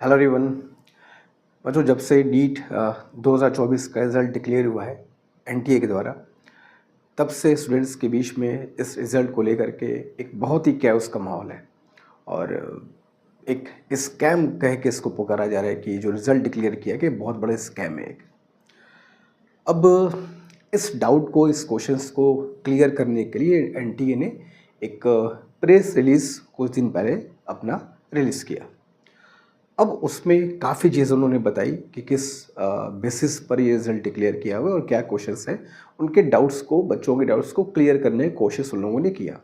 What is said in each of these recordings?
Hello everyone. बच्चों, जब से नीट 2024 का रिज़ल्ट डिक्लेयर हुआ है एनटीए के द्वारा, तब से स्टूडेंट्स के बीच में इस रिज़ल्ट को लेकर के एक बहुत ही कैओस का माहौल है और एक स्कैम कह के इसको पुकारा जा रहा है कि जो रिज़ल्ट डिक्लेयर किया कि बहुत बड़ा स्कैम है एक। अब इस डाउट को, इस क्वेश्चंस को क्लियर करने के लिए एनटीए ने एक प्रेस रिलीज़ कुछ दिन पहले अपना रिलीज़ किया। अब उसमें काफ़ी चीज़ें उन्होंने बताई कि किस बेसिस पर ये रिज़ल्ट डिक्लेयर किया हुआ है और क्या क्वेश्चंस हैं। उनके डाउट्स को, बच्चों के डाउट्स को क्लियर करने की कोशिश उन लोगों ने किया,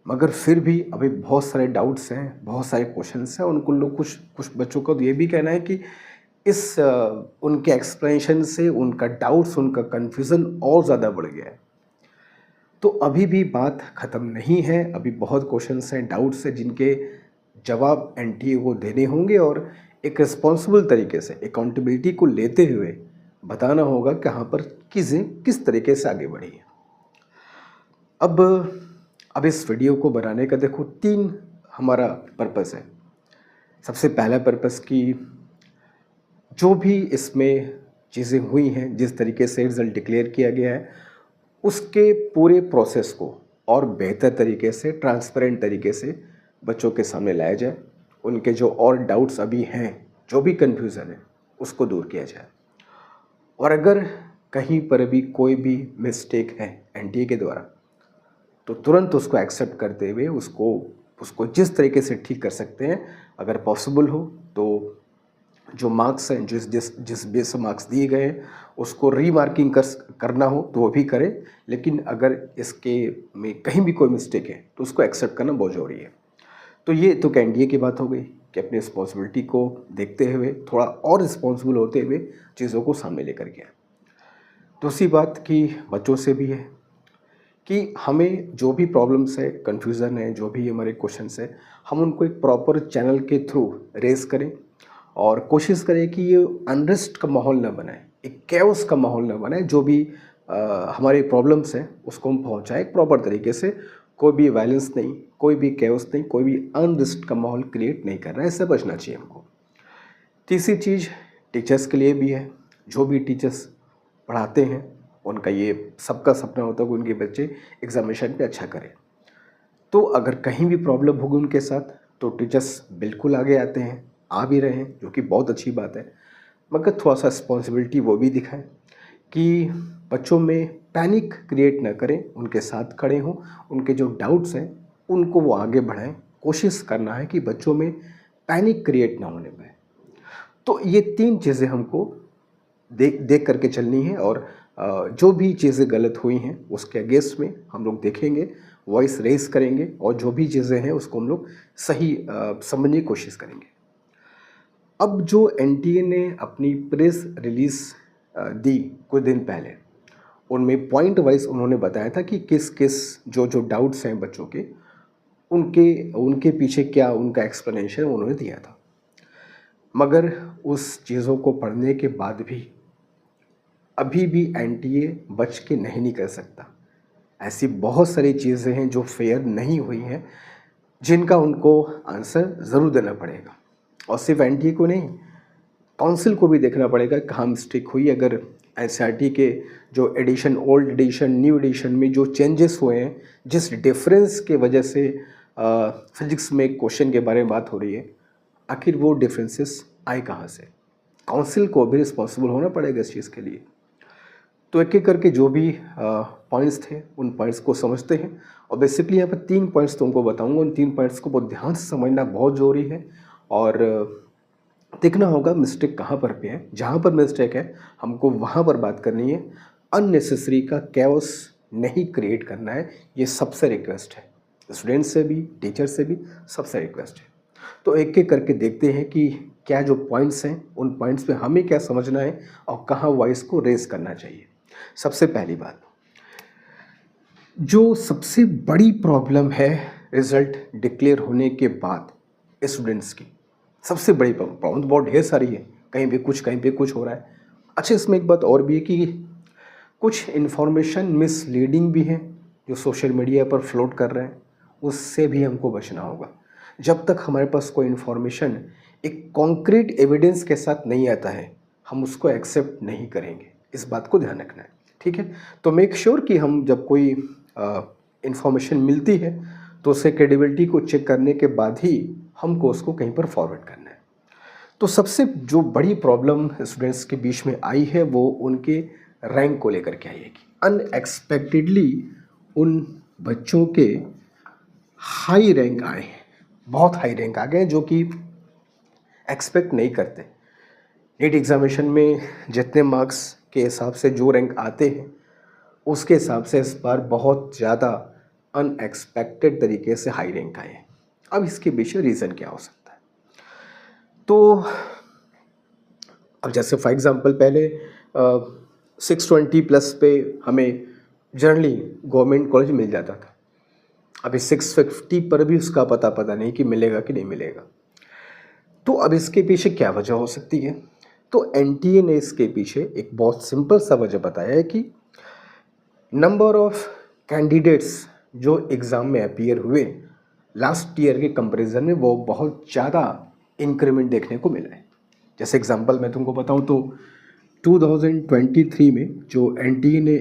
मगर फिर भी अभी बहुत सारे डाउट्स हैं, बहुत सारे क्वेश्चंस हैं। उनको लोग कुछ बच्चों का तो ये भी कहना है कि इस उनके एक्सप्लेनेशन से उनका डाउट्स, उनका कन्फ्यूज़न और ज़्यादा बढ़ गया है। तो अभी भी बात ख़त्म नहीं है, अभी बहुत क्वेश्चंस हैं, डाउट्स हैं, जिनके जवाब एनटीए को देने होंगे और एक रिस्पॉन्सिबल तरीके से अकाउंटेबिलिटी को लेते हुए बताना होगा कहाँ पर चीज़ें किस तरीके से आगे बढ़ी हैं। अब इस वीडियो को बनाने का देखो 3 हमारा पर्पस है। सबसे पहला पर्पस कि जो भी इसमें चीज़ें हुई हैं, जिस तरीके से रिज़ल्ट डिक्लेयर किया गया है, उसके पूरे प्रोसेस को और बेहतर तरीके से, ट्रांसपेरेंट तरीके से बच्चों के सामने लाया जाए। उनके जो और डाउट्स अभी हैं, जो भी कन्फ्यूज़न है, उसको दूर किया जाए। और अगर कहीं पर भी कोई भी मिस्टेक है एनटीए के द्वारा, तो तुरंत उसको एक्सेप्ट करते हुए उसको जिस तरीके से ठीक कर सकते हैं, अगर पॉसिबल हो तो जो मार्क्स हैं, जिस बेस से मार्क्स दिए गए हैं, उसको रीमार्किंग करना हो तो वो भी करें। लेकिन अगर इसके में कहीं भी कोई मिस्टेक है तो उसको एक्सेप्ट करना बहुत ज़रूरी है। तो ये तो एनडीए की बात हो गई कि अपनी रिस्पॉन्सिबिलिटी को देखते हुए, थोड़ा और रिस्पॉन्सिबल होते हुए चीज़ों को सामने लेकर गया। दूसरी बात कि बच्चों से भी है कि हमें जो भी प्रॉब्लम्स है, कन्फ्यूज़न है, जो भी हमारे क्वेश्चंस है, हम उनको एक प्रॉपर चैनल के थ्रू रेज़ करें और कोशिश करें कि ये अनरेस्ट का माहौल ना बनाए, एक कैओस का माहौल ना बनाए। जो भी हमारे प्रॉब्लम्स हैं उसको हम पहुंचाएं एक प्रॉपर तरीके से। कोई भी वायलेंस नहीं, कोई भी कैओस नहीं, कोई भी अनरेस्ट का माहौल क्रिएट नहीं करना है, इससे बचना चाहिए हमको। तीसरी चीज़ टीचर्स के लिए भी है। जो भी टीचर्स पढ़ाते हैं, उनका ये सबका सपना होता है कि उनके बच्चे एग्जामिनेशन पे अच्छा करें। तो अगर कहीं भी प्रॉब्लम होगी उनके साथ, तो टीचर्स बिल्कुल आगे आते हैं, आ भी रहे हैं, जो कि बहुत अच्छी बात है। मगर थोड़ा सा रिस्पॉन्सिबिलिटी वो भी दिखाएं कि बच्चों में पैनिक क्रिएट ना करें, उनके साथ खड़े हों, उनके जो डाउट्स हैं उनको वो आगे बढ़ाएं। कोशिश करना है कि बच्चों में पैनिक क्रिएट ना होने पाए। तो ये 3 चीज़ें हमको देख करके चलनी है और जो भी चीज़ें गलत हुई हैं उसके अगेंस्ट में हम लोग देखेंगे, वॉइस रेज़ करेंगे और जो भी चीज़ें हैं उसको हम लोग सही समझने की कोशिश करेंगे। अब जो एनटीए ने अपनी प्रेस रिलीज़ दी कुछ दिन पहले, उनमें पॉइंट वाइज उन्होंने बताया था कि किस किस जो डाउट्स हैं बच्चों के, उनके उनके पीछे क्या उनका एक्सप्लेनेशन उन्होंने दिया था। मगर उस चीज़ों को पढ़ने के बाद भी अभी भी एनटीए बच के नहीं निकल सकता। ऐसी बहुत सारी चीज़ें हैं जो फेयर नहीं हुई हैं, जिनका उनको आंसर ज़रूर देना पड़ेगा। और सिर्फ एनटीए को नहीं, काउंसिल को भी देखना पड़ेगा कहाँ मिस्टेक हुई। अगर एनसीईआरटी के जो edition, old edition, new edition में जो चेंजेस हुए हैं, जिस डिफरेंस के वजह से फिजिक्स में क्वेश्चन के बारे में बात हो रही है, आखिर वो डिफरेंसेस आए कहाँ से। काउंसिल को भी रिस्पॉन्सिबल होना पड़ेगा इस चीज़ के लिए। तो एक एक करके जो भी पॉइंट्स थे उन पॉइंट्स को समझते हैं और बेसिकली यहाँ पर 3 पॉइंट्स तुमको बताऊंगा। उन 3 पॉइंट्स को बहुत ध्यान से समझना बहुत ज़रूरी है और देखना होगा मिस्टेक कहाँ पर पे है। जहाँ पर मिस्टेक है हमको वहाँ पर बात करनी है, अननेसेसरी का कैओस नहीं क्रिएट करना है। ये सबसे रिक्वेस्ट है, स्टूडेंट से भी, टीचर से भी, सबसे रिक्वेस्ट है। तो एक एक करके देखते हैं कि क्या जो पॉइंट्स हैं उन पॉइंट्स पे हमें क्या समझना है और कहाँ वॉइस को रेज करना चाहिए। सबसे पहली बात, जो सबसे बड़ी प्रॉब्लम है रिजल्ट डिक्लेयर होने के बाद स्टूडेंट्स की, सबसे बड़ी प्रॉब्लम तो बहुत ढेर सारी है, कहीं पे कुछ, कहीं पे कुछ हो रहा है। अच्छा, इसमें एक बात और भी है कि कुछ इन्फॉर्मेशन मिसलीडिंग भी है जो सोशल मीडिया पर फ्लोट कर रहे हैं, उससे भी हमको बचना होगा। जब तक हमारे पास कोई इन्फॉर्मेशन एक कॉन्क्रीट एविडेंस के साथ नहीं आता है, हम उसको एक्सेप्ट नहीं करेंगे। इस बात को ध्यान रखना है, ठीक है। तो मेक श्योर कि हम जब कोई इन्फॉर्मेशन मिलती है तो उससे क्रेडिबिलिटी को चेक करने के बाद ही हमको उसको कहीं पर फॉरवर्ड करना है। तो सबसे जो बड़ी प्रॉब्लम स्टूडेंट्स के बीच में आई है वो उनके रैंक को लेकर के आई है कि अनएक्सपेक्टेडली उन बच्चों के हाई रैंक आए हैं, बहुत हाई रैंक आ गए हैं जो कि एक्सपेक्ट नहीं करते। नीट एग्जामिनेशन में जितने मार्क्स के हिसाब से जो रैंक आते हैं उसके हिसाब से इस बार बहुत ज़्यादा अनएक्सपेक्टेड तरीके से हाई रैंक आए हैं। अब इसके पीछे रीज़न क्या हो सकता है? तो अब जैसे फॉर एग्ज़ाम्पल पहले 620 प्लस पे हमें जनरली गवर्नमेंट कॉलेज मिल जाता था। अभी 650 पर भी उसका पता नहीं कि मिलेगा कि नहीं मिलेगा। तो अब इसके पीछे क्या वजह हो सकती है? तो एनटीए ने इसके पीछे एक बहुत सिंपल सा वजह बताया है कि नंबर ऑफ कैंडिडेट्स जो एग्ज़ाम में अपीयर हुए लास्ट ईयर के कंपैरिजन में वो बहुत ज़्यादा इंक्रीमेंट देखने को मिला है। जैसे एग्जांपल मैं तुमको बताऊं तो 2023 में जो एनटीए ने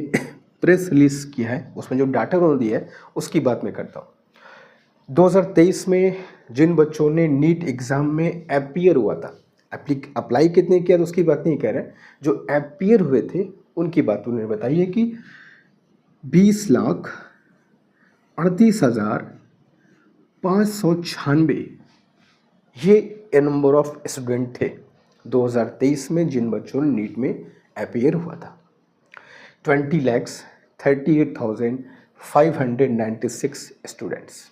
प्रेस रिलीज़ किया है उसमें जो डाटा उन्होंने दिया है उसकी बात मैं करता हूँ। 2023 में जिन बच्चों ने नीट एग्ज़ाम में अपीयर हुआ था, अप्लाई कितने किया तो उसकी बात नहीं कह रहे, जो अपीयर हुए थे उनकी बात उन्होंने बताई है कि 20,38,596 ये नंबर ऑफ स्टूडेंट थे 2023 में जिन बच्चों ने नीट में अपीयर हुआ था। 20,38,596 स्टूडेंट्स।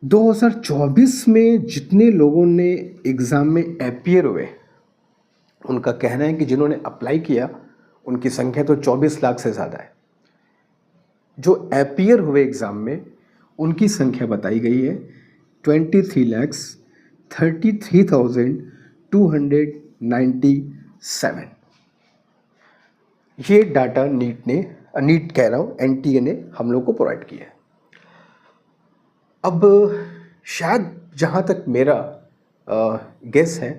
2024 में जितने लोगों ने एग्ज़ाम में अपीयर हुए उनका कहना है कि जिन्होंने अप्लाई किया उनकी संख्या तो 24 लाख से ज़्यादा है। जो अपीयर हुए एग्ज़ाम में उनकी संख्या बताई गई है 23,33,297। ये डाटा नीट कह रहा हूँ एनटीए ने हम लोग को प्रोवाइड किया है। अब शायद जहाँ तक मेरा गेस है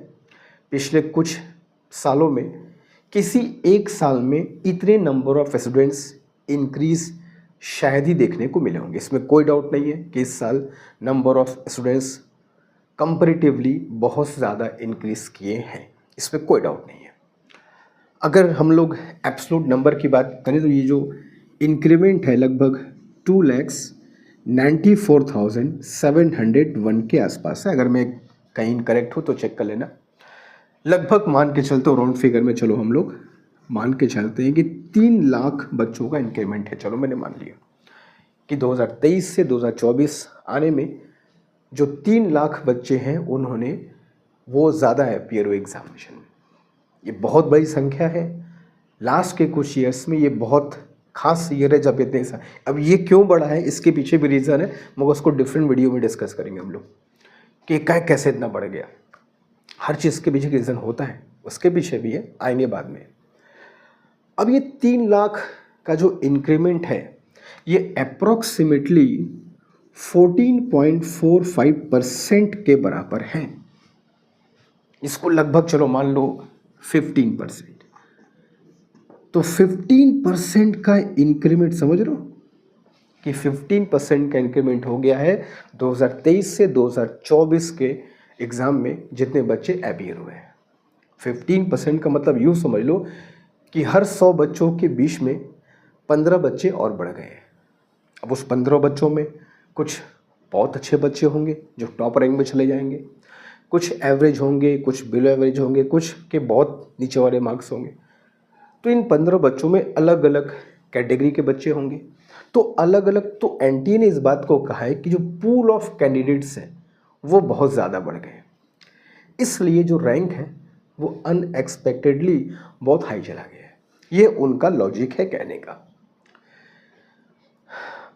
पिछले कुछ सालों में किसी एक साल में इतने नंबर ऑफ स्टूडेंट्स इंक्रीज़ शायद ही देखने को मिले होंगे। इसमें कोई डाउट नहीं है कि इस साल नंबर ऑफ स्टूडेंट्स कंपैरेटिवली बहुत ज़्यादा इंक्रीज़ किए हैं, इसमें कोई डाउट नहीं है। अगर हम लोग एब्सोल्यूट नंबर की बात करें तो ये जो इंक्रीमेंट है लगभग 2,94,701 के आसपास है। अगर मैं कहीं इनकरेक्ट हूँ तो चेक कर लेना। लगभग मान के चलते हो राउंड फिगर में, चलो हम लोग मान के चलते हैं कि 3 लाख बच्चों का इंक्रीमेंट है। चलो मैंने मान लिया कि 2023 से 2024 आने में जो 3 लाख बच्चे हैं उन्होंने वो ज़्यादा अपीयर हुए एग्जामिनेशन में। ये बहुत बड़ी संख्या है। लास्ट के कुछ ईयर्स में ये बहुत खास ईयर है जब इतने अब ये क्यों बढ़ा है इसके पीछे भी रीज़न है, मगर उसको डिफरेंट वीडियो में डिस्कस करेंगे हम लोग कि कैसे इतना बढ़ गया। हर चीज़ के पीछे रीज़न होता है, उसके पीछे भी है, आएंगे बाद में। अब ये 3 लाख का जो इंक्रीमेंट है ये अप्रॉक्सीमेटली 14.45% के बराबर है। इसको लगभग चलो मान लो 15%। तो 15% का इंक्रीमेंट समझ रहे हो कि 15% का इंक्रीमेंट हो गया है 2023 से 2024 के एग्ज़ाम में जितने बच्चे अपीयर हुए हैं। 15% का मतलब यूँ समझ लो कि हर 100 बच्चों के बीच में 15 बच्चे और बढ़ गए। अब उस 15 बच्चों में कुछ बहुत अच्छे बच्चे होंगे जो टॉप रैंक में चले जाएंगे, कुछ एवरेज होंगे, कुछ बिलो एवरेज होंगे, कुछ के बहुत नीचे वाले मार्क्स होंगे। तो इन 15 बच्चों में अलग अलग कैटेगरी के बच्चे होंगे। तो अलग अलग, तो एनटीए ने इस बात को कहा है कि जो पूल ऑफ कैंडिडेट्स हैं वो बहुत ज़्यादा बढ़ गए, इसलिए जो रैंक है वो अनएक्सपेक्टेडली बहुत हाई चला गया है। ये उनका लॉजिक है कहने का।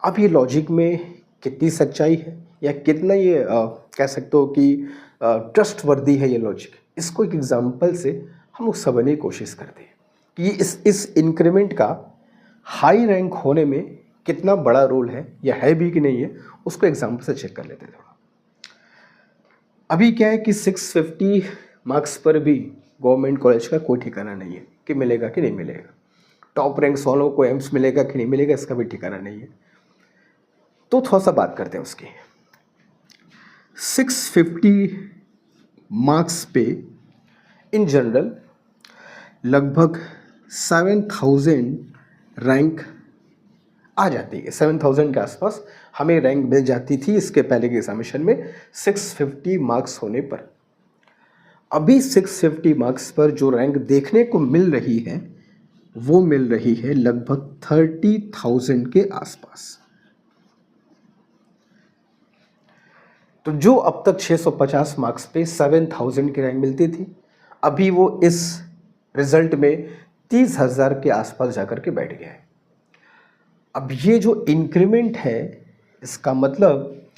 अब ये लॉजिक में कितनी सच्चाई है या कितना ये कह सकते हो कि ट्रस्टवर्दी है ये लॉजिक, इसको एक एग्जांपल से हम लोग समझने की कोशिश करते हैं कि इस इंक्रीमेंट का हाई रैंक होने में कितना बड़ा रोल है या है भी कि नहीं है, उसको एग्जाम्पल से चेक कर लेते हैं थोड़ा। अभी क्या है कि 650 मार्क्स पर भी गवर्नमेंट कॉलेज का कोई ठिकाना नहीं है कि मिलेगा कि नहीं मिलेगा। टॉप रैंक्स वालों को एम्स मिलेगा कि नहीं मिलेगा, इसका भी ठिकाना नहीं है। तो थोड़ा सा बात करते हैं उसकी। 650 मार्क्स पे इन जनरल लगभग 7000 रैंक आ जाती है। 7000 के आसपास हमें रैंक मिल जाती थी इसके पहले के एग्जामिनेशन में 650 मार्क्स होने पर। अभी 650 मार्क्स पर जो रैंक देखने को मिल रही है वो मिल रही है लगभग 30,000 के आसपास। तो जो अब तक 650 मार्क्स पे 7000 की रैंक मिलती थी, अभी वो इस रिजल्ट में 30,000 के आसपास जाकर के बैठ गया है। अब ये जो इंक्रीमेंट है, इसका मतलब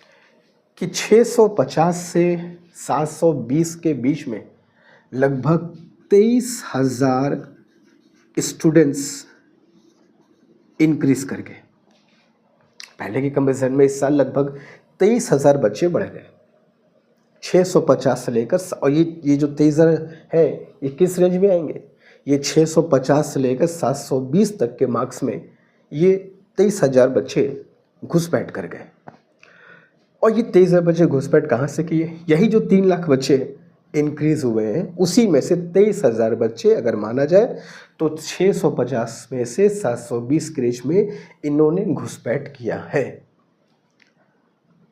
कि 650 से 720 के बीच में लगभग 23,000 स्टूडेंट्स इंक्रीज कर गए। पहले के कंपेरिजन में इस साल लगभग 23,000 बच्चे बढ़ गए 650 से लेकर। और ये जो 23,000 है, ये किस रेंज में आएंगे? ये 650 से लेकर 720 तक के मार्क्स में ये 23,000 बच्चे घुसपैठ कर गए। और ये 23,000 बच्चे घुसपैठ कहाँ से किए? यही जो 3 लाख बच्चे इंक्रीज हुए हैं, उसी में से 23,000 बच्चे अगर माना जाए तो 650 में से 720 के रेंज में इन्होंने घुसपैठ किया है।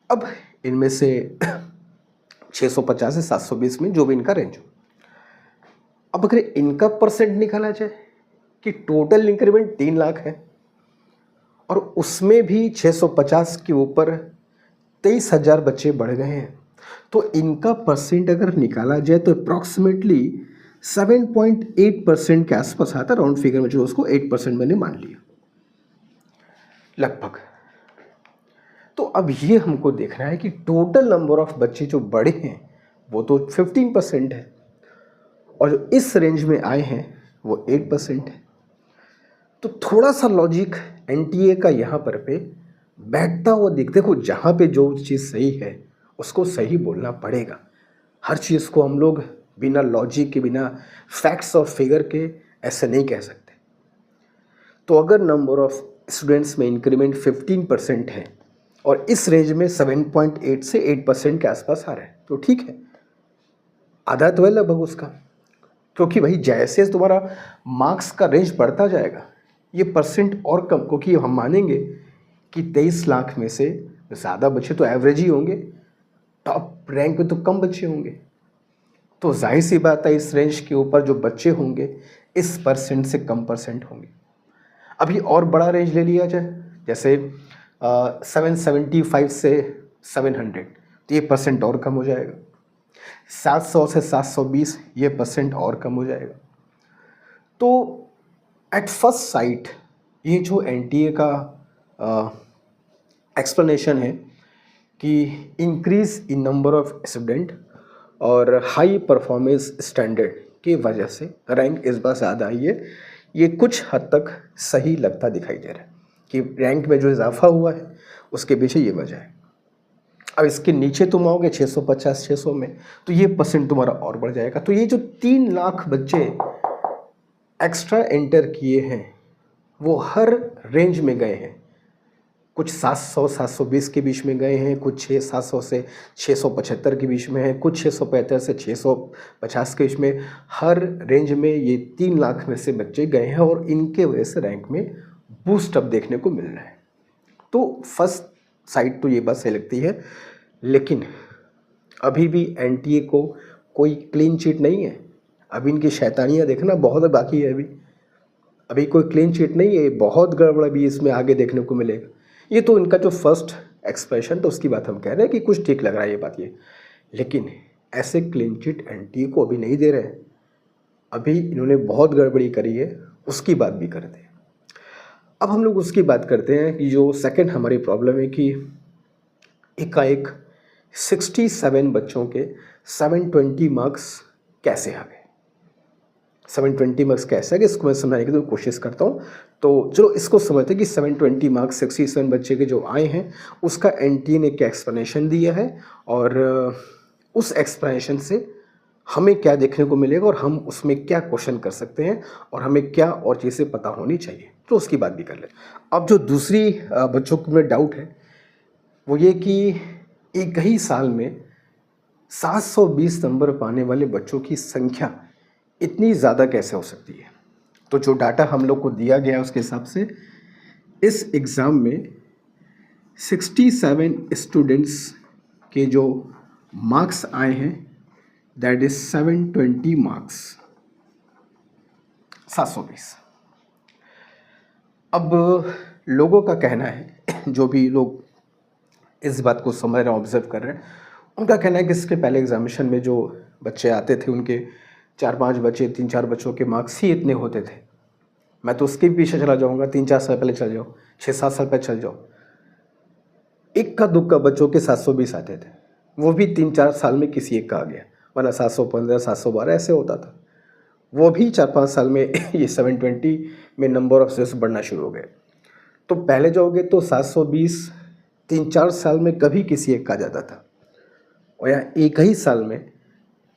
अब इनमें से 650 से 720 में जो भी इनका रेंज हो, अब अगर इनका परसेंट निकाला जाए कि टोटल इंक्रीमेंट 3 लाख है और उसमें भी 650 के ऊपर 23,000 बच्चे बढ़ गए हैं, तो इनका परसेंट अगर निकाला जाए तो अप्रॉक्सीमेटली 7.8% के आसपास आता है। राउंड फिगर में जो उसको 8% मैंने मान लिया लगभग। तो अब ये हमको देखना है कि टोटल नंबर ऑफ बच्चे जो बढ़े हैं वो तो 15% है और जो इस रेंज में आए हैं वो 8% है। तो थोड़ा सा लॉजिक एनटीए का यहाँ पर पे बैठता हुआ देखो, जहाँ पे जो चीज़ सही है उसको सही बोलना पड़ेगा। हर चीज़ को हम लोग बिना लॉजिक के, बिना फैक्ट्स और फिगर के ऐसे नहीं कह सकते। तो अगर नंबर ऑफ स्टूडेंट्स में इंक्रीमेंट 15% है और इस रेंज में 7.8 से 8% के आसपास आ रहा है तो ठीक है, आधा तो है लगभग उसका। क्योंकि भाई जैसे तुम्हारा मार्क्स का रेंज बढ़ता जाएगा ये परसेंट और कम, क्योंकि हम मानेंगे कि 23 लाख में से ज़्यादा बच्चे तो एवरेज ही होंगे, टॉप रैंक में तो कम बच्चे होंगे। तो जाहिर सी बात है इस रेंज के ऊपर जो बच्चे होंगे इस परसेंट से कम परसेंट होंगे। अभी और बड़ा रेंज ले लिया जाए, जैसे 775 से 700, तो ये परसेंट और कम हो जाएगा। 700 से 720 ये परसेंट और कम हो जाएगा। तो एट फर्स्ट साइट ये जो एनटीए का एक्सप्लेनेशन है कि increase in number of student और हाई परफॉर्मेंस स्टैंडर्ड की वजह से रैंक इस बार ज़्यादा आई है, ये कुछ हद तक सही लगता दिखाई दे रहा है कि रैंक में जो इजाफा हुआ है उसके पीछे ये वजह है। अब इसके नीचे तुम आओगे 650-600 में तो ये परसेंट तुम्हारा और बढ़ जाएगा। तो ये जो 3 लाख बच्चे एक्स्ट्रा एंटर किए हैं वो हर रेंज में गए हैं। कुछ 700-720 के बीच में गए हैं, कुछ 700 से 675 के बीच में है, कुछ 675 से 650 के बीच में। हर रेंज में ये 3 लाख में से बच्चे गए हैं और इनके वजह से रैंक में बूस्ट अप देखने को मिल रहा है। तो फर्स्ट साइड तो ये बात सही लगती है, लेकिन अभी भी एनटीए को कोई क्लीन चिट नहीं है। अभी इनकी शैतानियाँ देखना बहुत बाकी है। अभी कोई क्लीन चिट नहीं है, बहुत गड़बड़ अभी इसमें आगे देखने को मिलेगा। ये तो इनका जो फर्स्ट एक्सप्रेशन तो उसकी बात हम कह रहे हैं कि कुछ ठीक लग रहा है ये बात ये, लेकिन ऐसे क्लीन चिट एनटीए को अभी नहीं दे रहे हैं। अभी इन्होंने बहुत गड़बड़ी करी है, उसकी बात भी करते हैं। अब हम लोग उसकी बात करते हैं कि जो सेकंड हमारी प्रॉब्लम है कि एकाएक 67 बच्चों के 720 मार्क्स कैसे आ गए। 720 मार्क्स का ऐसा है कि इसको मैं समझाने की तो कोशिश करता हूँ। तो चलो इसको समझते हैं कि 720 मार्क्स 67 बच्चे के जो आए हैं उसका एनटीए ने क्या एक्सप्लेनेशन दिया है और उस एक्सप्लेनेशन से हमें क्या देखने को मिलेगा और हम उसमें क्या क्वेश्चन कर सकते हैं और हमें क्या और चीज़ें पता होनी चाहिए, तो उसकी बात भी कर लें। अब जो दूसरी बच्चों में डाउट है वो ये कि एक ही साल में 720 नंबर पाने वाले बच्चों की संख्या इतनी ज़्यादा कैसे हो सकती है। तो जो डाटा हम लोग को दिया गया है उसके हिसाब से इस एग्ज़ाम में 67 स्टूडेंट्स के जो मार्क्स आए हैं दैट इज 720 मार्क्स, 720। अब लोगों का कहना है, जो भी लोग इस बात को समझ रहे हैं, ऑब्जर्व कर रहे हैं, उनका कहना है कि इसके पहले एग्जामिनेशन में जो बच्चे आते थे उनके 4-5 बच्चे 3-4 बच्चों के मार्क्स ही इतने होते थे। मैं तो उसके पीछे चला जाऊंगा, 3-4 साल पहले चल जाओ, 6-7 साल पहले चल जाओ, इक्का दुक्का बच्चों के 720 आते थे, वो भी 3-4 साल में किसी एक का आ गया, वरना 715 712 ऐसे होता था। वो भी 4-5 साल में ये 720 में नंबर ऑफ स्टूडेंट्स बढ़ना शुरू हो गए। तो पहले जाओगे तो 720 3-4 साल में कभी किसी एक का आ जाता था, और यहाँ एक ही साल में,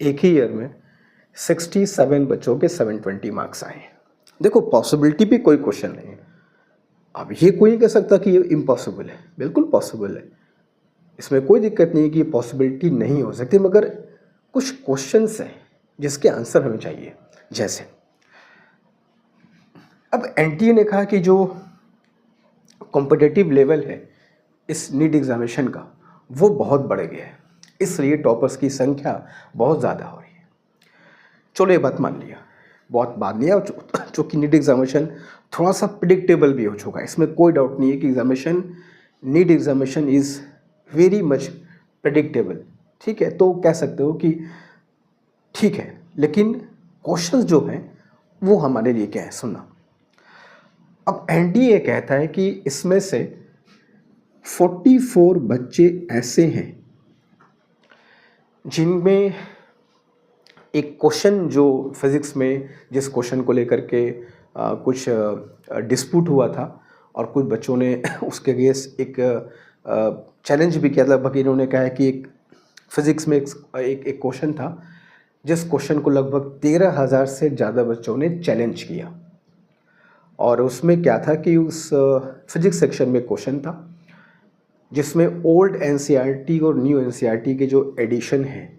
एक ही ईयर में 67 बच्चों के 720 मार्क्स आए। देखो पॉसिबिलिटी पे कोई क्वेश्चन नहीं है, अब ये कोई नहीं कह सकता कि ये इम्पॉसिबल है, बिल्कुल पॉसिबल है, इसमें कोई दिक्कत नहीं है कि ये पॉसिबिलिटी नहीं हो सकती, मगर कुछ क्वेश्चंस हैं जिसके आंसर हमें चाहिए। जैसे अब एनटीए ने कहा कि जो कॉम्पिटिटिव लेवल है इस नीट एग्जामिनेशन का वो बहुत बढ़ गया है, इसलिए टॉपर्स की संख्या बहुत ज़्यादा हो रही है। चलो ये बात मान लिया, बहुत बाद लिया, चूँकि नीट एग्जामिनेशन थोड़ा सा प्रिडिक्टेबल भी हो चुका है, इसमें कोई डाउट नहीं है कि NEET examination is very much predictable. ठीक है, तो कह सकते हो कि ठीक है, लेकिन क्वेश्चंस जो हैं वो हमारे लिए क्या है, सुनना। अब एनडीए कहता है कि इसमें से 44 बच्चे ऐसे हैं जिनमें एक क्वेश्चन जो फिज़िक्स में जिस क्वेश्चन को लेकर के कुछ डिस्प्यूट हुआ था और कुछ बच्चों ने उसके अगेंस्ट एक चैलेंज भी किया, लगभग इन्होंने कहा है कि एक फिज़िक्स में एक क्वेश्चन था जिस क्वेश्चन को लगभग 13,000 से ज़्यादा बच्चों ने चैलेंज किया, और उसमें क्या था कि उस फिज़िक्स सेक्शन में क्वेश्चन था जिसमें ओल्ड एनसीईआरटी और न्यू एनसीईआरटी के जो एडिशन हैं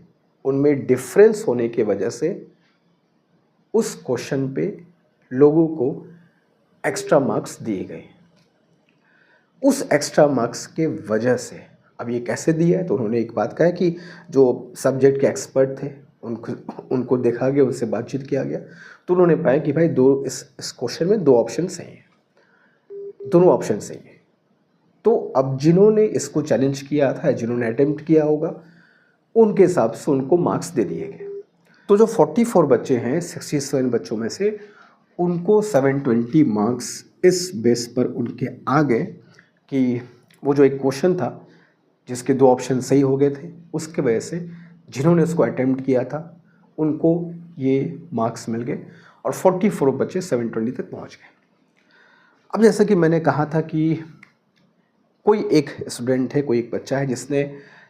उनमें डिफरेंस होने की वजह से उस क्वेश्चन पे लोगों को एक्स्ट्रा मार्क्स दिए गए। उस एक्स्ट्रा मार्क्स के वजह से अब ये कैसे दिया है, तो उन्होंने एक बात कहा है कि जो सब्जेक्ट के एक्सपर्ट थे उनको देखा गया, उनसे बातचीत किया गया, तो उन्होंने पाया कि भाई इस क्वेश्चन में 2 ऑप्शन सही हैं, दोनों ऑप्शन सही हैं। तो अब जिन्होंने इसको चैलेंज किया था, जिन्होंने अटेम्प्ट किया होगा, उनके हिसाब से उनको मार्क्स दे दिए गए। तो जो 44 बच्चे हैं 67 बच्चों में से, उनको 720 मार्क्स इस बेस पर उनके आ गए कि वो जो एक क्वेश्चन था जिसके 2 ऑप्शन सही हो गए थे, उसके वजह से जिन्होंने उसको अटेम्प्ट किया था उनको ये मार्क्स मिल गए और 44 बच्चे 720 तक पहुंच गए। अब जैसा कि मैंने कहा था कि कोई एक स्टूडेंट है, कोई एक बच्चा है जिसने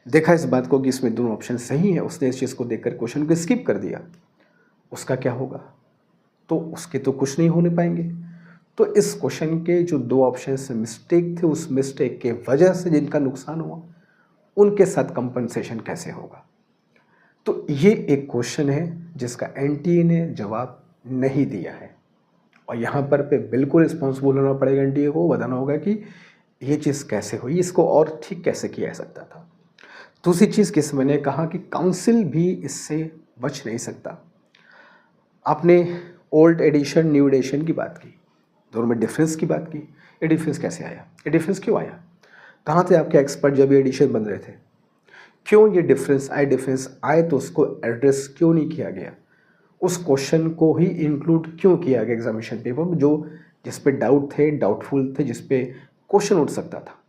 देखा इस बात को कि इसमें दोनों ऑप्शन सही हैं, उसने इस चीज़ को देखकर क्वेश्चन को स्किप कर दिया, उसका क्या होगा? तो उसके तो कुछ नहीं होने पाएंगे। तो इस क्वेश्चन के जो 2 ऑप्शन से मिस्टेक थे, उस मिस्टेक के वजह से जिनका नुकसान हुआ उनके साथ कंपनसेशन कैसे होगा? तो ये एक क्वेश्चन है जिसका एनटीए ने जवाब नहीं दिया है, और यहाँ पर पे बिल्कुल रिस्पॉन्सिबल होना पड़ेगा एनटीए को, बताना होगा कि ये चीज़ कैसे हुई, इसको और ठीक कैसे किया जा सकता था। दूसरी चीज़ किस मैंने कहा कि काउंसिल भी इससे बच नहीं सकता। आपने ओल्ड एडिशन न्यू एडिशन की बात की, दोनों में डिफरेंस की बात की, ये डिफरेंस कैसे आया, ये डिफरेंस क्यों आया, कहाँ थे आपके एक्सपर्ट जब ये एडिशन बन रहे थे, क्यों ये डिफरेंस आए तो उसको एड्रेस क्यों नहीं किया गया, उस क्वेश्चन को ही इंक्लूड क्यों किया गया एग्जामिनेशन पेपर में, जो जिस पे डाउट थे, डाउटफुल थे, जिस पे क्वेश्चन उठ सकता था।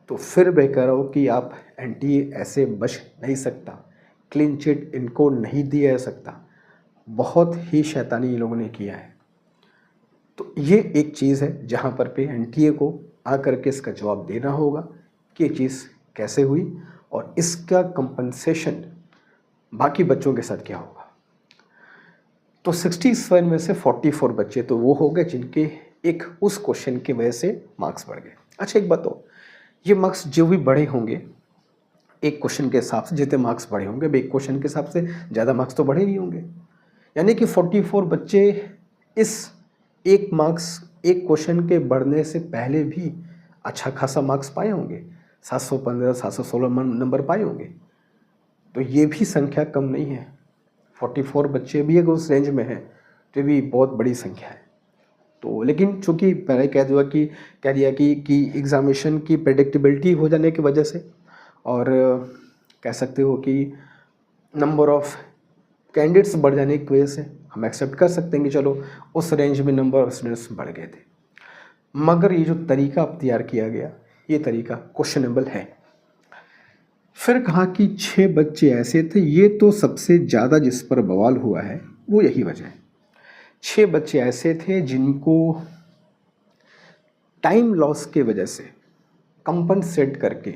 तो फिर मैं कह रहा हूँ कि आप एनटीए ऐसे बच नहीं सकता, क्लीन चिट इनको नहीं दिया जा सकता। बहुत ही शैतानी ये लोगों ने किया है। तो ये एक चीज़ है जहाँ पर पे एनटीए को आकर के इसका जवाब देना होगा कि ये चीज़ कैसे हुई और इसका कंपनसेशन बाकी बच्चों के साथ क्या होगा। तो 67 में से 44 बच्चे तो वो हो गए जिनके एक उस क्वेश्चन की वजह से मार्क्स बढ़ गए। अच्छा एक बताओ, ये मार्क्स जो भी बढ़े होंगे एक क्वेश्चन के हिसाब से, जितने मार्क्स बढ़े होंगे एक क्वेश्चन के हिसाब से ज़्यादा मार्क्स तो बढ़े नहीं होंगे, यानी कि 44 बच्चे इस एक मार्क्स एक क्वेश्चन के बढ़ने से पहले भी अच्छा खासा मार्क्स पाए होंगे, 715 716 नंबर पाए होंगे। तो ये भी संख्या कम नहीं है, 44 बच्चे भी अगर उस रेंज में हैं तो भी बहुत बड़ी संख्या है। तो लेकिन चूँकि पहले कह दिया कि एग्ज़ामिनेशन की प्रेडिक्टेबिलिटी हो जाने की वजह से, और कह सकते हो कि नंबर ऑफ़ कैंडिडेट्स बढ़ जाने की वजह से हम एक्सेप्ट कर सकते हैं कि चलो उस रेंज में नंबर ऑफ स्टूडेंट्स बढ़ गए थे। मगर ये जो तरीका अब तैयार किया गया ये तरीका क्वेश्चनेबल है। फिर कहा कि 6 बच्चे ऐसे थे, ये तो सबसे ज़्यादा जिस पर बवाल हुआ है वो यही वजह है। 6 बच्चे ऐसे थे जिनको टाइम लॉस के वजह से कंपनसेट करके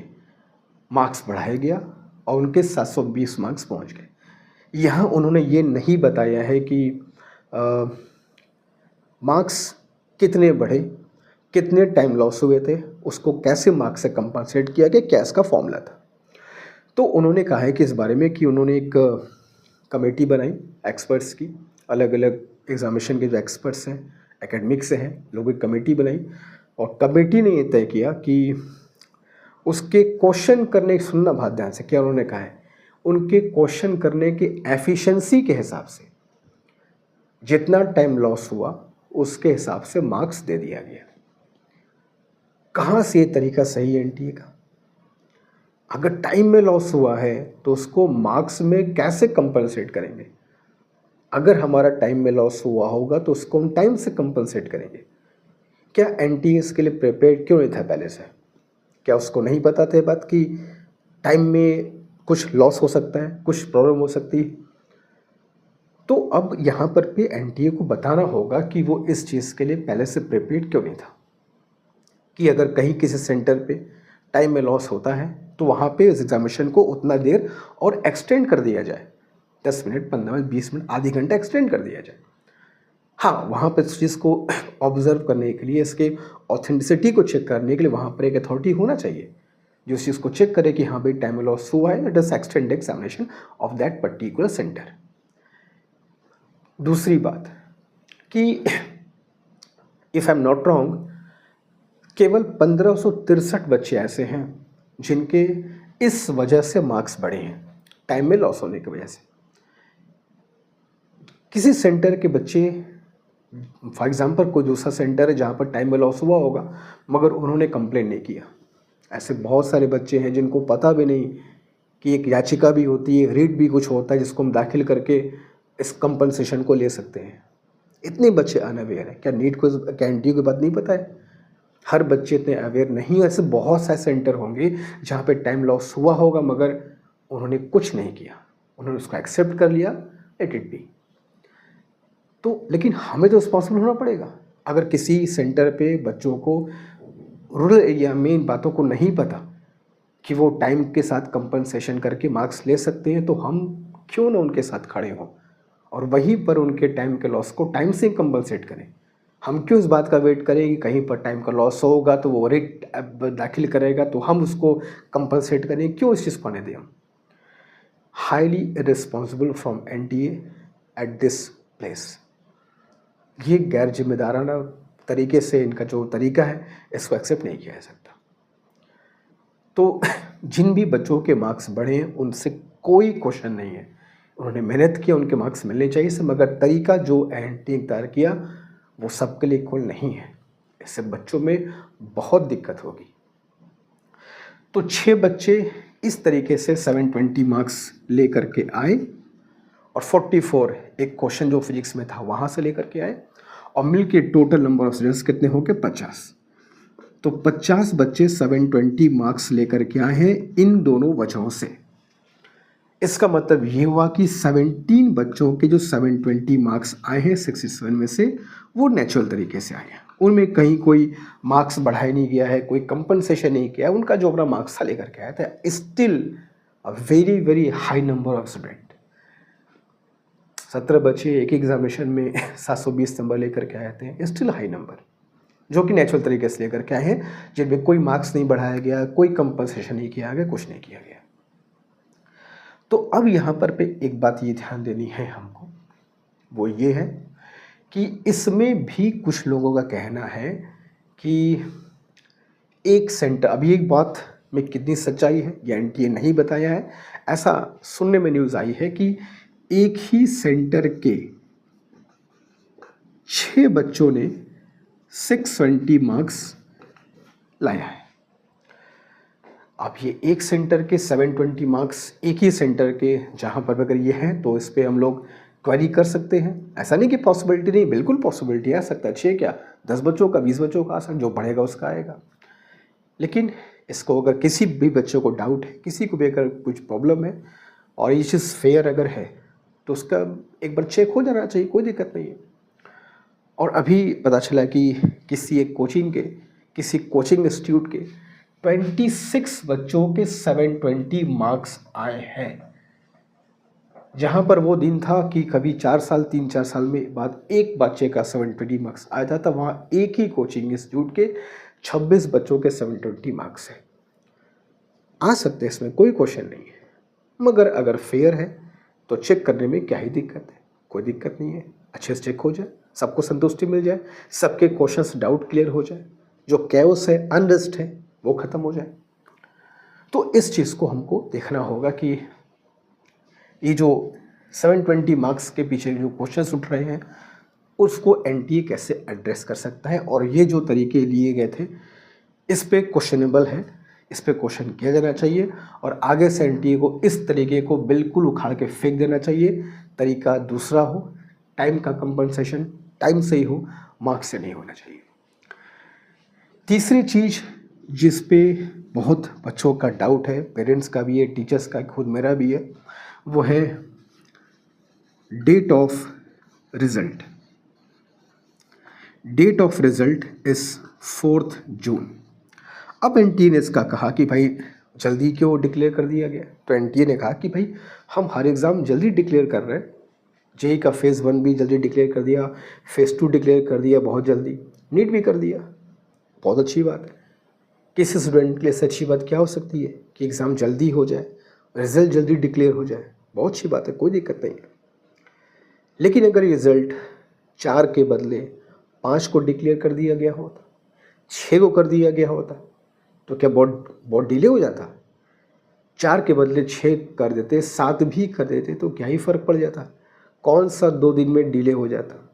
मार्क्स बढ़ाया गया और उनके 720 मार्क्स पहुंच गए। यहाँ उन्होंने ये नहीं बताया है कि मार्क्स कितने बढ़े, कितने टाइम लॉस हुए थे, उसको कैसे मार्क्स से कंपनसेट किया गया, क्या इसका फॉर्मूला था। तो उन्होंने कहा है कि इस बारे में कि उन्होंने एक कमेटी बनाई एक्सपर्ट्स की, अलग अलग एग्जामिनेशन के जो एक्सपर्ट्स हैं एकेडमिक्स से हैं, लोगों की कमेटी बनाई और कमेटी ने ये तय किया कि उसके क्वेश्चन करने, सुनना बहुत ध्यान से, क्या उन्होंने कहा है, उनके क्वेश्चन करने की एफिशिएंसी के हिसाब से जितना टाइम लॉस हुआ उसके हिसाब से मार्क्स दे दिया गया। कहाँ से ये तरीका सही है एनटीए का? अगर टाइम में लॉस हुआ है तो उसको मार्क्स में कैसे कंपनसेट करेंगे? अगर हमारा टाइम में लॉस हुआ होगा तो उसको हम टाइम से कंपनसेट करेंगे। क्या एनटीए इसके लिए प्रिपेयर क्यों नहीं था पहले से? क्या उसको नहीं पता था बात कि टाइम में कुछ लॉस हो सकता है, कुछ प्रॉब्लम हो सकती है? तो अब यहाँ पर भी एनटीए को बताना होगा कि वो इस चीज़ के लिए पहले से प्रिपेयर क्यों नहीं था, कि अगर कहीं किसी सेंटर पे टाइम में लॉस होता है तो वहाँ पे इस एग्जामिनेशन को उतना देर और एक्सटेंड कर दिया जाए, 10 मिनट 15 मिनट 20 मिनट आधी घंटा एक्सटेंड कर दिया जाए। हाँ, वहाँ पर इस चीज़ को ऑब्जर्व करने के लिए, इसके ऑथेंटिसिटी को चेक करने के लिए वहाँ पर एक अथॉरिटी होना चाहिए जो इस चीज़ को चेक करे कि हाँ भाई टाइम में लॉस हुआ है, does extend examination of that particular centre. दूसरी बात कि if I am not wrong, केवल 1563 बच्चे ऐसे हैं जिनके इस वजह से मार्क्स बढ़े हैं, टाइम में लॉस होने की वजह से। किसी सेंटर के बच्चे, फॉर एग्जांपल कोई दूसरा सेंटर है जहाँ पर टाइम में लॉस हुआ होगा मगर उन्होंने कंप्लेन नहीं किया। ऐसे बहुत सारे बच्चे हैं जिनको पता भी नहीं कि एक याचिका भी होती है, रीट भी कुछ होता है जिसको हम दाखिल करके इस कंपनसेशन को ले सकते हैं। इतने बच्चे अनअवेयर हैं। क्या नीट को, क्या एनटीए की बात नहीं पता है? हर बच्चे इतने अवेयर नहीं। ऐसे बहुत सारे सेंटर होंगे जहाँ पे टाइम लॉस हुआ होगा मगर उन्होंने कुछ नहीं किया, उन्होंने उसको एक्सेप्ट कर लिया, लेट इट बी। तो लेकिन हमें तो रिस्पॉन्सिबल होना पड़ेगा। अगर किसी सेंटर पे बच्चों को रूरल एरिया में इन बातों को नहीं पता कि वो टाइम के साथ कंपनसेशन करके मार्क्स ले सकते हैं, तो हम क्यों ना उनके साथ खड़े हों और वहीं पर उनके टाइम के लॉस को टाइम से कंपनसेट करें। हम क्यों इस बात का वेट करें कि कहीं पर टाइम का लॉस होगा तो वो रेट दाखिल करेगा तो हम उसको कंपनसेट करें? क्यों इस चीज़ को आने दें हम? Highly irresponsible from NTA at this place. ये गैर जिम्मेदाराना तरीके से इनका जो तरीका है इसको एक्सेप्ट नहीं किया जा सकता। तो जिन भी बच्चों के मार्क्स बढ़े हैं उनसे कोई क्वेश्चन नहीं है, उन्होंने मेहनत किया, उनके मार्क्स मिलने चाहिए से, मगर तरीका जो एनटीए तैयार किया वो सबके लिए इक्वल नहीं है। इससे बच्चों में बहुत दिक्कत होगी। तो 6 बच्चे इस तरीके से 720 मार्क्स ले करके आए और 44 एक क्वेश्चन जो फिजिक्स में था वहाँ से लेकर के आए और मिल के टोटल नंबर ऑफ स्टूडेंट्स कितने हो गए? 50। तो 50 बच्चे 720 मार्क्स लेकर के आए हैं इन दोनों वजहों से। इसका मतलब ये हुआ कि 17 बच्चों के जो 720 मार्क्स आए हैं 67 में से, वो नेचुरल तरीके से आए हैं। उनमें कहीं कोई मार्क्स बढ़ाया नहीं गया है, कोई कंपनसेशन नहीं किया है, उनका जो अपना मार्क्स था लेकर के आया था। Still a very very high number of student, 17 बच्चे एक एग्जामिनेशन में 720 नंबर लेकर के आए थे, स्टिल हाई नंबर, जो कि नेचुरल तरीके से लेकर के आए हैं, जिनमें कोई मार्क्स नहीं बढ़ाया गया, कोई कंपनसेशन नहीं किया गया, कुछ नहीं किया गया। तो अब यहाँ पर पे एक बात ये ध्यान देनी है हमको, वो ये है कि इसमें भी कुछ लोगों का कहना है कि एक सेंटर, अभी एक बात में कितनी सच्चाई है ये एनटीए नहीं बताया है, ऐसा सुनने में न्यूज़ आई है कि एक ही सेंटर के 6 बच्चों ने 620 मार्क्स लाया है। अब ये एक सेंटर के 720 मार्क्स, एक ही सेंटर के जहाँ पर अगर ये हैं तो इस पर हम लोग क्वेरी कर सकते हैं। ऐसा नहीं कि पॉसिबिलिटी नहीं, बिल्कुल पॉसिबिलिटी आ सकता है। 6 क्या 10 बच्चों का, 20 बच्चों का आ सकता, जो बढ़ेगा उसका आएगा। लेकिन इसको अगर किसी भी बच्चों को डाउट है, किसी को भी अगर कुछ प्रॉब्लम है और ये चीज़ फेयर अगर है तो उसका एक बार चेक हो जाना चाहिए, कोई दिक्कत नहीं है। और अभी पता चला कि किसी एक कोचिंग के, किसी कोचिंग इंस्टीट्यूट के 26 बच्चों के 720 मार्क्स आए हैं, जहाँ पर वो दिन था कि कभी 3-4 साल में बाद एक बच्चे का 720 मार्क्स आया था, तब वहाँ एक ही कोचिंग इंस्टीट्यूट के 26 बच्चों के 720 मार्क्स हैं। आ सकते हैं, इसमें कोई क्वेश्चन नहीं है, मगर अगर फेयर है तो चेक करने में क्या ही दिक्कत है, कोई दिक्कत नहीं है। अच्छे से चेक हो जाए, सबको संतुष्टि मिल जाए, सबके क्वेश्चंस डाउट क्लियर हो जाए, जो कैओस है, अनरेस्ट है, वो ख़त्म हो जाए। तो इस चीज़ को हमको देखना होगा कि ये जो 720 मार्क्स के पीछे जो क्वेश्चंस उठ रहे हैं उसको एनटीए कैसे एड्रेस कर सकता है, और ये जो तरीके लिए गए थे इस पे क्वेश्चनेबल है, इस पे क्वेश्चन किया जाना चाहिए, और आगे से एनटीए को इस तरीके को बिल्कुल उखाड़ के फेंक देना चाहिए। तरीका दूसरा हो, टाइम का कंपनसेशन टाइम से ही हो, मार्क्स से नहीं होना चाहिए। तीसरी चीज़ जिस पे बहुत बच्चों का डाउट है, पेरेंट्स का भी है, टीचर्स का, खुद मेरा भी है, वो है date of result. Date of result इस 4 जून। अब एनटीए ने इसका कहा कि भाई जल्दी क्यों डिक्लेयर कर दिया गया, तो एनटीए ने कहा कि भाई हम हर एग्ज़ाम जल्दी डिक्लेयर कर रहे हैं। जेई का फेज़ 1 भी जल्दी डिक्लेयर कर दिया, फेज़ 2 डिक्लेयर कर दिया बहुत जल्दी, नीट भी कर दिया, बहुत अच्छी बात है। किसी स्टूडेंट के लिए इससे अच्छी बात क्या हो सकती है कि एग्ज़ाम जल्दी हो जाए, रिज़ल्ट जल्दी डिक्लेयर हो जाए, बहुत अच्छी बात है, कोई दिक्कत नहीं है। लेकिन अगर रिज़ल्ट 4 के बदले 5 को डिक्लेयर कर दिया गया होता, 6 को कर दिया गया होता, तो क्या बहुत डिले हो जाता? 4 के बदले 6 कर देते, 7 भी कर देते, तो क्या ही फ़र्क पड़ जाता? कौन सा 2 दिन में डिले हो जाता?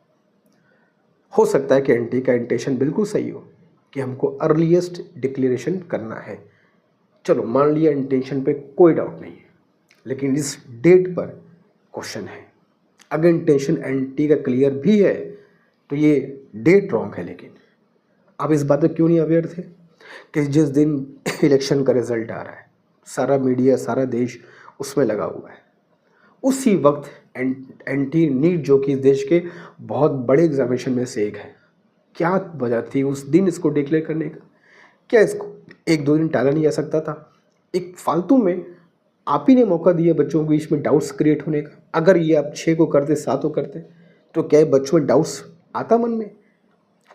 हो सकता है कि एनटीए का इंटेंशन बिल्कुल सही हो कि हमको अर्लीस्ट डिक्लेरेशन करना है, चलो मान लिया इंटेंशन पे कोई डाउट नहीं है, लेकिन इस डेट पर क्वेश्चन है। अगर इंटेंशन एनटीए का क्लियर भी है तो ये डेट रॉन्ग है। लेकिन आप इस बात पर क्यों नहीं अवेयर थे कि जिस दिन इलेक्शन का रिजल्ट आ रहा है, सारा मीडिया, सारा देश उसमें लगा हुआ है, उसी वक्त एनटीए नीट, जो कि इस देश के बहुत बड़े एग्जामिनेशन में से एक है, क्या वजह थी उस दिन इसको डिक्लेयर करने का? क्या इसको 1-2 दिन टाला नहीं जा सकता था? एक फालतू में आप ही ने मौका दिया बच्चों के बीच में डाउट्स क्रिएट होने का। अगर ये आप 6 को करते, 7 को करते, तो क्या बच्चों में डाउट्स आता मन में,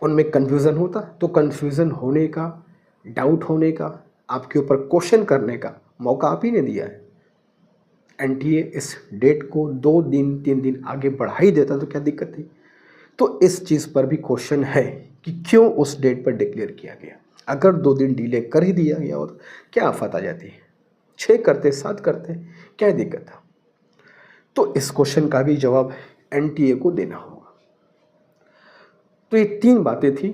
उनमें कन्फ्यूज़न होता? तो कन्फ्यूज़न होने का, डाउट होने का, आपके ऊपर क्वेश्चन करने का मौका आप ही ने दिया है। एनटीए इस डेट को 2 दिन 3 दिन आगे बढ़ा ही देता तो क्या दिक्कत थी? तो इस चीज़ पर भी क्वेश्चन है कि क्यों उस डेट पर डिक्लेयर किया गया। अगर 2 दिन डिले कर ही दिया गया होता, क्या आफत आ जाती है? 6 करते, 7 करते, क्या दिक्कत था? तो इस क्वेश्चन का भी जवाब एनटीए को देना होगा। तो ये 3 बातें थी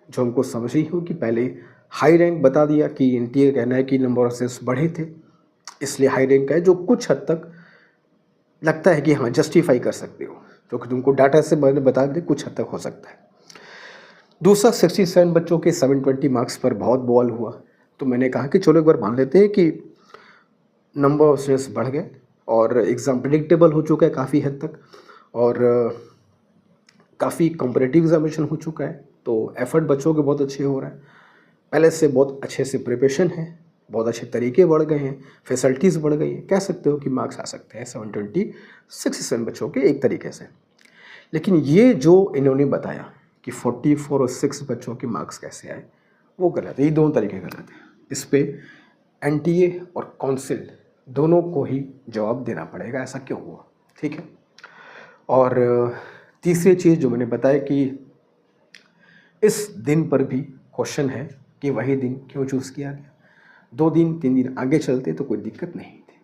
जो हमको समझनी हो कि पहले हाई रैंक बता दिया कि एनटीए का कहना है कि नंबर ऑफ सेट्स बढ़े थे, इसलिए हाई रैंक का है, जो कुछ हद तक लगता है कि हाँ जस्टिफाई कर सकते हो, जो कि तुमको डाटा से मैंने बता दें कुछ हद तक हो सकता है। दूसरा 67 बच्चों के 720 मार्क्स पर बहुत बवाल हुआ, तो मैंने कहा कि चलो एक बार मान लेते हैं कि नंबर ऑफ स्टूडेंट्स बढ़ गए, और एग्ज़ाम प्रेडिक्टेबल हो चुका है काफ़ी हद तक, और काफ़ी कॉम्पिटिटिव एग्जामिनेशन हो चुका है, तो एफर्ट बच्चों के बहुत अच्छे हो रहा है। पहले से बहुत अच्छे से प्रिपरेशन है, बहुत अच्छे तरीके बढ़ गए हैं, फैसिलिटीज़ बढ़ गई हैं। कह सकते हो कि मार्क्स आ सकते हैं 727 बच्चों के एक तरीके से। लेकिन ये जो इन्होंने बताया कि 44 और 6 बच्चों के मार्क्स कैसे आए, वो गलत है। ये दोनों तरीके गलत हैं। इस पे एनटीए और काउंसिल दोनों को ही जवाब देना पड़ेगा, ऐसा क्यों हुआ, ठीक है। और तीसरी चीज़ जो मैंने बताया कि इस दिन पर भी क्वेश्चन है कि वही दिन क्यों चूज़ किया गया। 2 दिन 3 दिन आगे चलते तो कोई दिक्कत नहीं थी।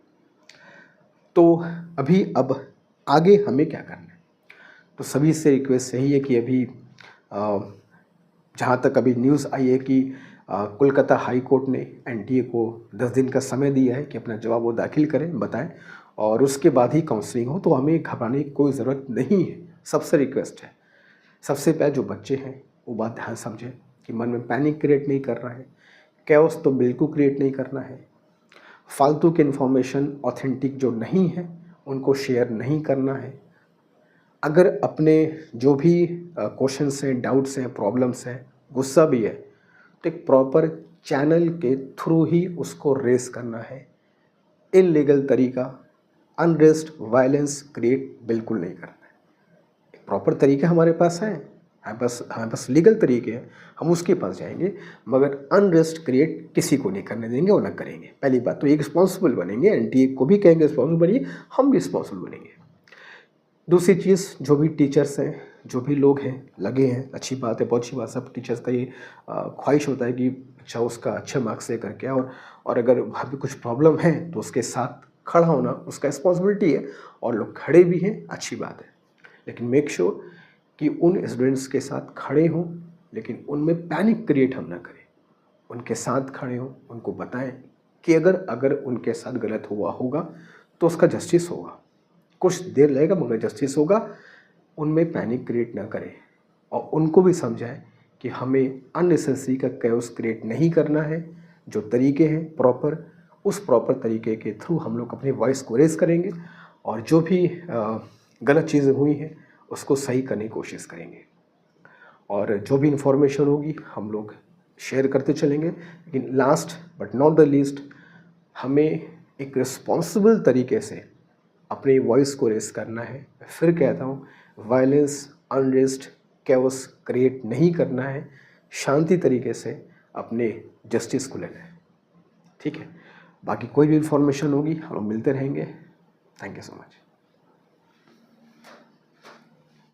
तो अब आगे हमें क्या करना है, तो सभी से रिक्वेस्ट यही है कि अभी जहाँ तक अभी न्यूज़ आई है कि कोलकाता हाई कोर्ट ने एनटीए को 10 दिन का समय दिया है कि अपना जवाब वो दाखिल करें, बताएं, और उसके बाद ही काउंसलिंग हो। तो हमें घबराने की कोई ज़रूरत नहीं है। सबसे रिक्वेस्ट है, सबसे पहले जो बच्चे हैं वो बात ध्यान समझें कि मन में पैनिक क्रिएट नहीं करना है, कैओस तो बिल्कुल क्रिएट नहीं करना है, फालतू की इन्फॉर्मेशन ऑथेंटिक जो नहीं है उनको शेयर नहीं करना है। अगर अपने जो भी क्वेश्चंस हैं, डाउट्स हैं, प्रॉब्लम्स हैं, गुस्सा भी है, तो एक प्रॉपर चैनल के थ्रू ही उसको रेस करना है। इल्लीगल तरीका, अनरेस्ट, वायलेंस क्रिएट बिल्कुल नहीं करना है। एक प्रॉपर तरीका हमारे पास है, हमारे पास लीगल तरीके हैं, हम उसके पास जाएंगे, मगर अनरेस्ट क्रिएट किसी को नहीं करने देंगे और ना करेंगे। पहली बात तो ये रिस्पॉन्सिबल बनेंगे, एनटीए को भी कहेंगे रिस्पॉन्सिबल बनिए, हम भी रिस्पॉन्सिबल बनेंगे। दूसरी चीज़, जो भी टीचर्स हैं, जो भी लोग हैं लगे हैं, अच्छी बात है, बहुत अच्छी बात। सब टीचर्स का ये ख्वाहिश होता है कि अच्छा उसका अच्छे मार्क्स से करके, और अगर वहाँ पे कुछ प्रॉब्लम है तो उसके साथ खड़ा होना उसका रिस्पॉन्सिबिलिटी है, और लोग खड़े भी हैं, अच्छी बात है। लेकिन मेक श्योर कि उन स्टूडेंट्स के साथ खड़े हों, लेकिन उनमें पैनिक क्रिएट हम ना करें। उनके साथ खड़े हों, उनको बताएं कि अगर उनके साथ गलत हुआ होगा तो उसका जस्टिस होगा, कुछ देर लगेगा मगर जस्टिस होगा। उनमें पैनिक क्रिएट ना करें, और उनको भी समझाएं कि हमें अननेसेसरी का कैओस क्रिएट नहीं करना है। जो तरीके हैं प्रॉपर, उस प्रॉपर तरीके के थ्रू हम लोग अपनी वॉइस को रेज करेंगे, और जो भी गलत चीज़ें हुई हैं उसको सही करने की कोशिश करेंगे, और जो भी इंफॉर्मेशन होगी हम लोग शेयर करते चलेंगे। लेकिन last but not the least, हमें एक रिस्पॉन्सिबल तरीके से अपनी वॉइस को रेस करना है। फिर कहता हूँ, वायलेंस, अनरेस्ट, कैओस क्रिएट नहीं करना है, शांति तरीके से अपने जस्टिस को लेना है, ठीक है। बाकी कोई भी इंफॉर्मेशन होगी हम लोग मिलते रहेंगे। Thank you so much.